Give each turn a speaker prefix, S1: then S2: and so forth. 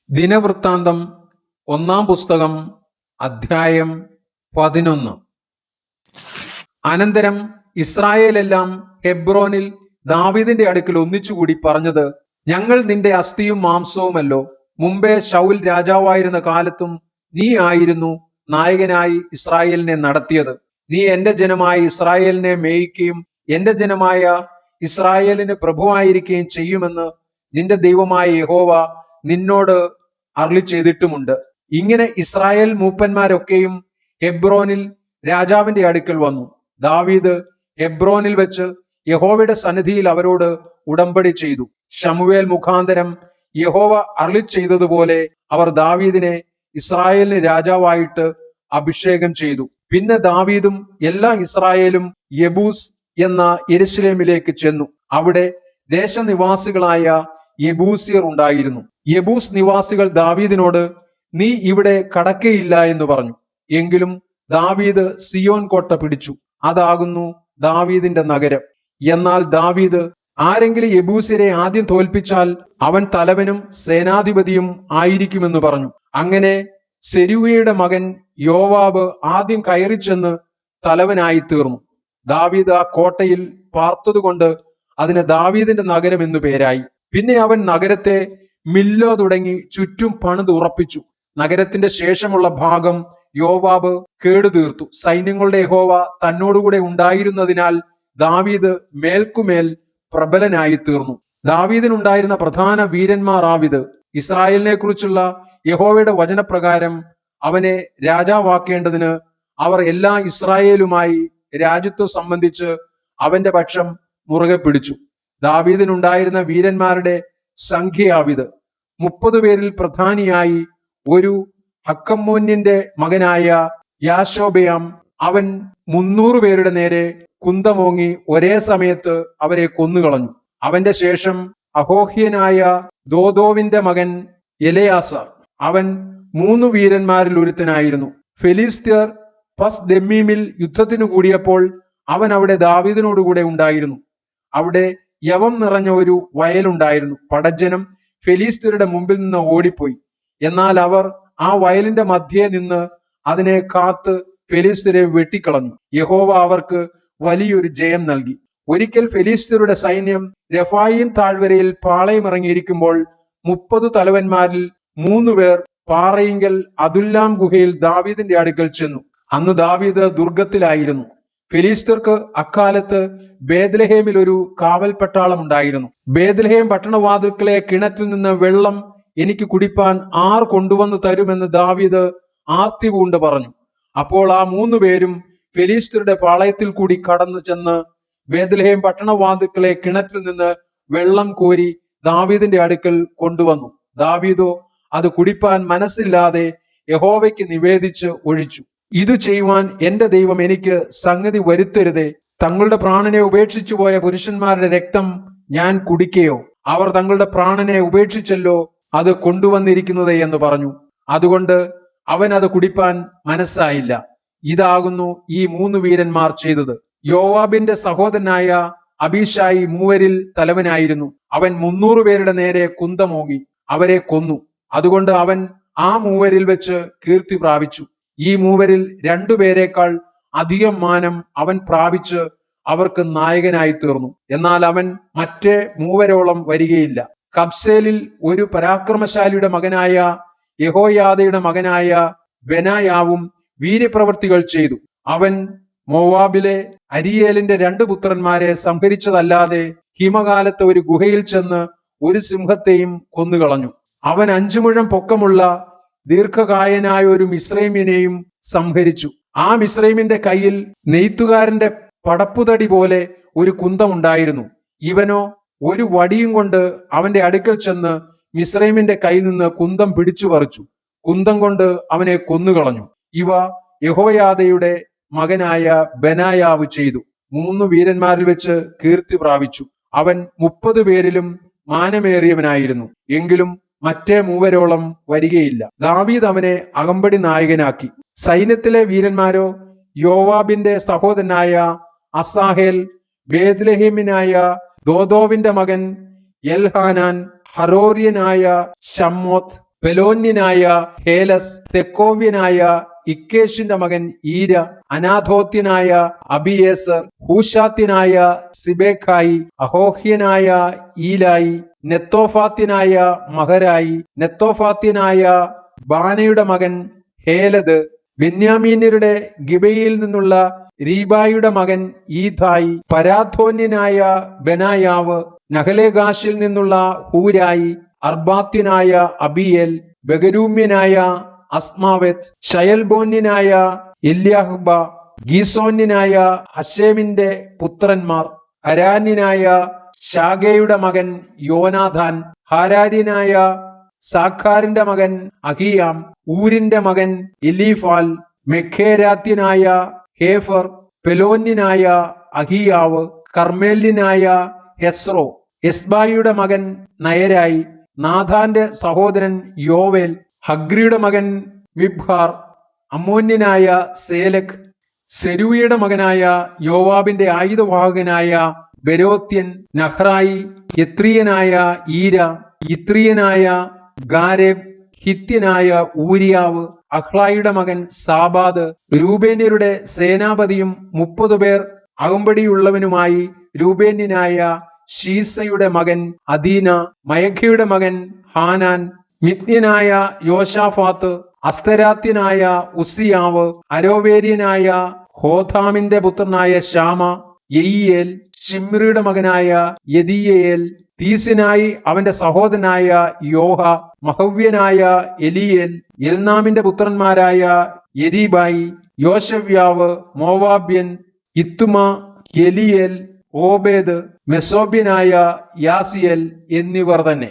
S1: ദിനവൃത്താന്തം ഒന്നാം പുസ്തകം അധ്യായം 11. അനന്തരം ഇസ്രായേലെല്ലാം ഹെബ്രോനിൽ ദാവീദിന്റെ അടുക്കൽ ഒന്നിച്ചുകൂടി പറഞ്ഞത്, ഞങ്ങൾ നിന്റെ അസ്ഥിയും മാംസവുമല്ലോ. മുമ്പേ ശൗൽ രാജാവായിരുന്ന കാലത്തും നീ ആയിരുന്നു നായകനായി ഇസ്രായേലിനെ നടത്തിയത്. നീ എന്റെ ജനമായ ഇസ്രായേലിനെ മേയിക്കുകയും എന്റെ ജനമായ ഇസ്രായേലിന് പ്രഭുവായിരിക്കുകയും ചെയ്യുമെന്ന് നിന്റെ ദൈവമായ യഹോവ നിന്നോട് അരുളി ചെയ്തിട്ടുമുണ്ട്. ഇങ്ങനെ ഇസ്രായേൽ മൂപ്പന്മാരൊക്കെയും ഹെബ്രോനിൽ രാജാവിന്റെ അടുക്കൽ വന്നു. ദാവീദ് ഹെബ്രോനിൽ വെച്ച് യഹോവയുടെ സന്നിധിയിൽ അവരോട് ഉടമ്പടി ചെയ്തു. ശമൂവേൽ മുഖാന്തരം യഹോവ അരുളി ചെയ്തതുപോലെ അവർ ദാവീദിനെ ഇസ്രായേലിന് രാജാവായിട്ട് അഭിഷേകം ചെയ്തു. പിന്നെ ദാവീദും എല്ലാ ഇസ്രായേലും യെബൂസ് എന്ന യെരൂശലേമിലേക്ക് ചെന്നു. അവിടെ ദേശനിവാസികളായ യെബൂസ്യർ ഉണ്ടായിരുന്നു. യെബൂസ് നിവാസികൾ ദാവീദിനോട്, നീ ഇവിടെ കടക്കയില്ല എന്ന് പറഞ്ഞു. എങ്കിലും ദാവീദ് സിയോൻ കോട്ട പിടിച്ചു. അതാകുന്നു ദാവീദിന്റെ നഗരം. എന്നാൽ ദാവീദ്, ആരെങ്കിലും യെബൂസ്യരെ ആദ്യം തോൽപ്പിച്ചാൽ അവൻ തലവനും സേനാധിപതിയും ആയിരിക്കുമെന്ന് പറഞ്ഞു. അങ്ങനെ സെരൂയയുടെ മകൻ യോവാബ് ആദ്യം കയറിച്ചെന്ന് തലവനായി തീർന്നു. ദാവീദ് ആ കോട്ടയിൽ പാർത്തതുകൊണ്ട് അതിന് ദാവീദിന്റെ നഗരം എന്നു പേരായി. പിന്നെ അവൻ നഗരത്തെ മില്ലോ തുടങ്ങി ചുറ്റും പണിത് ഉറപ്പിച്ചു. നഗരത്തിന്റെ ശേഷമുള്ള ഭാഗം യോവാബ് കേടുതീർത്തു. സൈന്യങ്ങളുടെ യഹോവ തന്നോടുകൂടെ ഉണ്ടായിരുന്നതിനാൽ ദാവീദ് മേൽക്കുമേൽ പ്രബലനായി തീർന്നു. ദാവീദിനുണ്ടായിരുന്ന പ്രധാന വീരന്മാർ ആവിത്. ഇസ്രായേലിനെ കുറിച്ചുള്ള യഹോവയുടെ വചനപ്രകാരം അവനെ രാജാവാക്കേണ്ടതിന് അവർ എല്ലാ ഇസ്രായേലുമായി രാജ്യത്വം സംബന്ധിച്ച് അവന്റെ പക്ഷം മുറുകെ പിടിച്ചു. ദാവീദിനുണ്ടായിരുന്ന വീരന്മാരുടെ സംഖ്യയാവിത്. 30 പേരിൽ പ്രധാനിയായി ഒരു ഹക്കമ്മോന്യന്റെ മകനായ യാശോബയാം. അവൻ 300 പേരുടെ നേരെ കുന്തമോങ്ങി ഒരേ സമയത്ത് അവരെ കൊന്നുകളഞ്ഞു. അവന്റെ ശേഷം അഹോഹ്യനായ ദോദോവിന്റെ മകൻ എലെയാസാർ. അവൻ 3 വീരന്മാരിൽ ഒരുത്തനായിരുന്നു. ഫെലിസ്ത്യർ പസ്ദെമ്മീമിൽ യുദ്ധത്തിനു കൂടിയപ്പോൾ അവൻ അവിടെ ദാവീദിനോടുകൂടെ ഉണ്ടായിരുന്നു. അവിടെ യവം നിറഞ്ഞ ഒരു വയലുണ്ടായിരുന്നു. പടജ്ജനം ഫെലിസ്ത്യരുടെ മുമ്പിൽ നിന്ന് ഓടിപ്പോയി. എന്നാൽ അവർ ആ വയലിന്റെ മധ്യേ നിന്ന് അതിനെ കാത്ത് ഫെലിസ്ത്യരെ വെട്ടിക്കളഞ്ഞു. യഹോവ അവർക്ക് വലിയൊരു ജയം നൽകി. ഒരിക്കൽ ഫെലിസ്ത്യരുടെ സൈന്യം രഫായീം താഴ്വരയിൽ പാളയമിറങ്ങിയിരിക്കുമ്പോൾ 30 തലവന്മാരിൽ 3 പേർ പാറയിങ്കൽ അദുല്ലാം ഗുഹയിൽ ദാവീദിന്റെ അടുക്കൽ ചെന്നു. അന്ന് ദാവീദ് ദുർഗത്തിലായിരുന്നു. ഫെലിസ്ത്യർക്ക് അക്കാലത്ത് ബേത്ലഹേമിൽ ഒരു കാവൽ പട്ടാളം ഉണ്ടായിരുന്നു. ബേത്ലഹേം പട്ടണവാതിൽക്കലെ കിണറ്റിൽ നിന്ന് വെള്ളം എനിക്ക് കുടിപ്പാൻ ആർ കൊണ്ടുവന്ന് തരുമെന്ന് ദാവീദ് ആർത്തി പൂണ്ട് പറഞ്ഞു. അപ്പോൾ ആ 3 പേരും ഫെലിസ്ത്യരുടെ പാളയത്തിൽ കൂടി കടന്നു ചെന്ന് ബേത്ലഹേം പട്ടണവാതിൽക്കലെ കിണറ്റിൽ നിന്ന് വെള്ളം കോരി ദാവീദിന്റെ അടുക്കൽ കൊണ്ടുവന്നു. ദാവീദോ അത് കുടിപ്പാൻ മനസ്സില്ലാതെ യഹോവയ്ക്ക് നിവേദിച്ച് ഒഴിച്ചു. ഇത് ചെയ്യുവാൻ എന്റെ ദൈവം എനിക്ക് സംഗതി വരുത്തരുതേ. തങ്ങളുടെ പ്രാണനെ ഉപേക്ഷിച്ചു പോയ പുരുഷന്മാരുടെ രക്തം ഞാൻ കുടിക്കയോ? അവർ തങ്ങളുടെ പ്രാണനെ ഉപേക്ഷിച്ചല്ലോ അത് കൊണ്ടുവന്നിരിക്കുന്നത് എന്ന് പറഞ്ഞു. അതുകൊണ്ട് അവൻ അത് കുടിപ്പാൻ മനസ്സായില്ല. ഇതാകുന്നു ഈ 3 വീരന്മാർ ചെയ്തത്. യോവാബിന്റെ സഹോദരനായ അബീശായി മൂവരിൽ തലവനായിരുന്നു. അവൻ 300 പേരുടെ നേരെ കുന്തമോങ്ങി അവരെ കൊന്നു. അതുകൊണ്ട് അവൻ ആ മൂവരിൽ വെച്ച് കീർത്തി പ്രാപിച്ചു. ഈ മൂവരിൽ 2 പേരെക്കാൾ അധികം മാനം അവൻ പ്രാപിച്ച് അവർക്ക് നായകനായി തീർന്നു. എന്നാൽ അവൻ മറ്റേ 3 വരികയില്ല. കബ്സേലിൽ ഒരു പരാക്രമശാലിയുടെ മകനായ യഹോയാദയുടെ മകനായ ബെനായാവും വീര്യപ്രവൃത്തികൾ ചെയ്തു. അവൻ മോവാബിലെ അരിയേലിന്റെ 2 പുത്രന്മാരെ സംഹരിച്ചതല്ലാതെ ഹിമകാലത്ത് ഒരു ഗുഹയിൽ ചെന്ന് ഒരു സിംഹത്തെയും കൊന്നുകളഞ്ഞു. അവൻ 5 മുഴം പൊക്കമുള്ള ദീർഘകായനായ ഒരു മിസ്രൈമിനെയും സംഹരിച്ചു. ആ മിസ്രൈമിന്റെ കയ്യിൽ നെയ്ത്തുകാരന്റെ പടപ്പുതടി പോലെ ഒരു കുന്തമുണ്ടായിരുന്നു. ഇവനോ ഒരു വടിയും കൊണ്ട് അവന്റെ അടുക്കൽ ചെന്ന് മിസ്രൈമിന്റെ കയ്യിൽ നിന്ന് കുന്തം പിടിച്ചു പറിച്ചു. കുന്തം കൊണ്ട് അവനെ കൊന്നുകളഞ്ഞു. ഇവ യഹോയാദയുടെ മകനായ ബെനായാവ് ചെയ്തു. 3 വീരന്മാരിൽ വെച്ച് കീർത്തി പ്രാപിച്ചു. അവൻ 30 പേരിലും മാനമേറിയവനായിരുന്നു. എങ്കിലും മറ്റേ 3 വരികയില്ല. ദാവീദ് അവനെ അകമ്പടി നായകനാക്കി. സൈന്യത്തിലെ വീരന്മാരോ യോവാബിന്റെ സഹോദരനായ അസാഹേൽ, ബേത്ലഹേമിനായ ദോദോവിന്റെ മകൻ എൽഹാനാൻ, ഹരോര്യനായ ശമ്മോത്ത്, പെലോന്യനായ ഹേലസ്, തെക്കോവ്യനായ ഇക്കേഷിന്റെ മകൻ ഈര, അനാഥോത്യനായ അബിയേസർ, ഹൂഷാത്യനായ സിബേഖായി, അഹോഹ്യനായ ഈലായി, നെത്തോഫാത്യനായ മഹരായി, നെത്തോഫാത്യനായ ബാനയുടെ മകൻ ഹേലദ്, ബെന്യാമീന്യരുടെ ഗിബയിൽ നിന്നുള്ള രീബായുടെ മകൻ ഈഥായി, പരാഥോന്യനായ ബെനായാവ്, നഹലേഗാശിൽ നിന്നുള്ള ഹൂരായി, അർബാത്യനായ അബിയേൽ, ബഗരൂമ്യനായ അസ്മാവെത്ത്, ശയൽബോന്യനായ എല്യാഹ്ബ, ഗീസോന്യനായ ഹശേമിന്റെ പുത്രന്മാർ, ഹരാന്യനായ ശാഗയുടെ മകൻ യോനാഥാൻ, ഹാരാര്യനായ സാഖാറിന്റെ മകൻ അഹിയാം, ഊരിന്റെ മകൻ എലീഫാൽ, മെഖേരാത്യനായ ഹേഫർ, പെലോന്യനായ അഹിയാവ്, കർമ്മേല്യനായ ഹെസ്രോ, എസ്ബായിയുടെ മകൻ നയരായി, നാഥാന്റെ സഹോദരൻ യോവേൽ, ഹഗ്രിയുടെ മകൻ മിബ്ഹാർ, അമ്മോന്യനായ സേലക്, സെരൂയയുടെ മകനായ യോവാബിന്റെ ആയുധവാഹകനായ ബെരോത്യൻ, നഹ്രായി, യത്രിയനായ ഈര, ഇത്രിയനായ ഗാരേബ്, ഹിത്യനായ ഊരിയാവ്, അഹ്ലായിയുടെ മകൻ സാബാദ്, രൂബേന്യരുടെ സേനാപതിയും 30 പേർ അകമ്പടിയുള്ളവനുമായി രൂബേന്യനായ ഷീസയുടെ മകൻ അദീന, മയഖയുടെ മകൻ ഹാനാൻ, മിത്ന്യനായ യോശാഫാത്ത്, അസ്തരാത്യനായ ഉസ്സിയാവ്, അരോവേര്യനായ ഹോഥാമിന്റെ പുത്രനായ ശാമ, യെയിയേൽ, ഷിമ്രിയുടെ മകനായ യദീയേൽ, തീസിനായി അവന്റെ സഹോദരനായ യോഹ, മഹവ്യനായ എലിയേൽ, എൽനാമിന്റെ പുത്രന്മാരായ യെരീബായി, യോശവ്യാവ്, മോവാബ്യൻ, ഇത്തുമ, എലിയേൽ, ഓബേദ്, മെസോബ്യനായ യാസിയേൽ എന്നിവർ തന്നെ.